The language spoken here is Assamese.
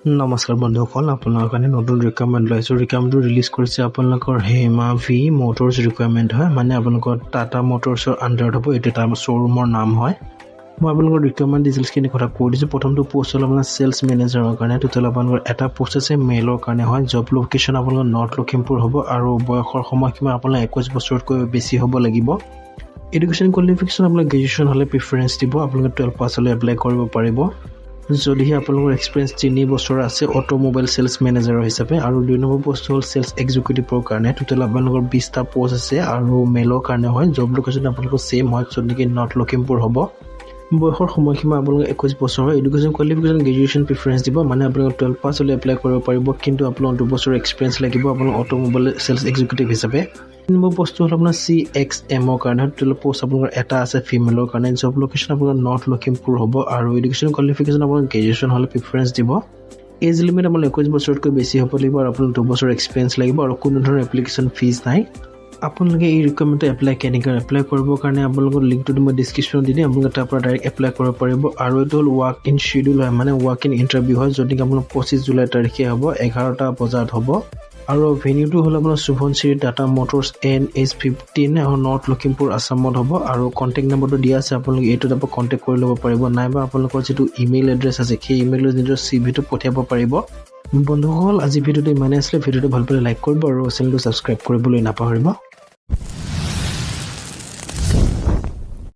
নমস্কাৰ বন্ধুসকল, আপোনালোকৰ কাৰণে নতুন ৰিকুৱাৰমেণ্ট লৈছোঁ। ৰিকুৱাৰমেণ্টটো ৰিলিজ কৰিছে আপোনালোকৰ হেমা ভি মটৰ্ছ ৰিকুৱাৰমেণ্ট হয়, মানে আপোনালোকৰ টাটা মটৰ্ছৰ আণ্ডাৰত হ'ব। এইটো এটা শ্ব'ৰুমৰ নাম হয়। মই আপোনালোকৰ ৰিকুৱাৰমেণ্ট ডিটেইলছখিনি কথা কৈ দিছোঁ। প্ৰথমটো পষ্ট হ'ল আপোনাৰ ছেলছ মেনেজাৰৰ কাৰণে। টোটেল আপোনালোকৰ এটা পষ্ট আছে মেলৰ কাৰণে হয়। জব লোকেশ্যন আপোনালোকৰ নৰ্থ লখিমপুৰ হ'ব আৰু বয়সৰ সময়সীমা আপোনাৰ 21 বছৰতকৈ বেছি হ'ব লাগিব। এডুকেশ্যন কোৱালিফিকেশ্যন আপোনাৰ গ্ৰেজুৱেশ্যন হ'লে প্ৰিফাৰেঞ্চ দিব। আপোনালোকে 12 পাছ হ'লে এপ্লাই কৰিব পাৰিব। যদিহে আপোনালোকৰ এক্সপিৰিয়েঞ্চ 3 বছৰ আছে অট'মোবাইল ছেলছ মেনেজাৰৰ হিচাপে। আৰু 2 নম্বৰ পষ্ট হ'ল ছেলছ এক্সিকিউটিভৰ কাৰণে। টোটেল আপোনালোকৰ 20টা পষ্ট আছে আৰু মেলৰ কাৰণে হয়। জব লোকেশ্যন আপোনালোকৰ ছেইম হয়, য'ত নেকি নৰ্থ লখিমপুৰ হ'ব। বয়সৰ সময়সীমা আপোনালোকৰ 21 বছৰ হয়। এডুকেশ্যন কোৱালিফিকেশ্যন গ্ৰেজুৱেশ্যন প্ৰিফাৰেঞ্চ দিব, মানে আপোনালোকৰ 12 পাছ হ'লে এপ্লাই কৰিব পাৰিব, কিন্তু আপোনালোকৰ 2 বছৰ এক্সপিৰিয়েঞ্চ লাগিব আপোনালোকৰ অট'মোবাইল ছেলছ এক্সিকিউটিভ হিচাপে। 3 নম্বৰ পষ্টটো হ'ল আপোনাৰ CXMৰ কাৰণে। টোটেল পষ্ট আপোনালোকৰ এটা আছে ফিমেলৰ কাৰণে। জব লোকেশ্যন আপোনাৰ নৰ্থ লখিমপুৰ হ'ব আৰু এডুকেশ্যন কোৱালিফিকেশ্যন আপোনাৰ গ্ৰেজুৱেশ্যন হ'লে প্ৰিফাৰেঞ্চ দিব। এজ লিমিট আপোনাৰ 21 বছৰতকৈ বেছি হ'ব লাগিব আৰু আপোনালোকৰ 2 বছৰ এক্সপিৰিয়েঞ্চ লাগিব আৰু কোনো ধৰণৰ এপ্লিকেশ্যন ফিজ নাই। আপোনালোকে এই ৰিকুৱাৰমেণ্টটো কেনেকৈ এপ্লাই কৰিবৰ কাৰণে আপোনালোকৰ লিংকটো মই ডিছক্ৰিপশ্যনত দি দিম। আপোনালোকে তাৰ পৰা ডাইৰেক্ট এপ্লাই কৰিব পাৰিব। আৰু এইটো হ'ল ৱাক ইন শ্বিডিউল হয়, মানে ৱাক ইন ইণ্টাৰভিউ হয়, য'ত নেকি আপোনাৰ 25 জুলাই তাৰিখে হ'ব, 11টা বজাত হ'ব। আৰু ভেনিউটো হ'ল আপোনাৰ Subhanshri Tata Motors NH15 north Lakhimpur আছামত হ'ব। আৰু কণ্টেক্ট নম্বৰটো দিয়া আছে, আপোনালোকে এইটো তাৰপৰা কণ্টেক্ট কৰি ল'ব পাৰিব, নাইবা আপোনালোকৰ যিটো ইমেইল এড্ৰেছ আছে সেই ইমেইলত নিজৰ CV টো পঠিয়াব পাৰিব। বন্ধুসকল, আজি ভিডিঅ'টো ইমানেই আছিলে। ভিডিঅ'টো ভাল পালে লাইক কৰিব আৰু চেনেলটো ছাবস্ক্ৰাইব কৰিবলৈ নাপাহৰিব।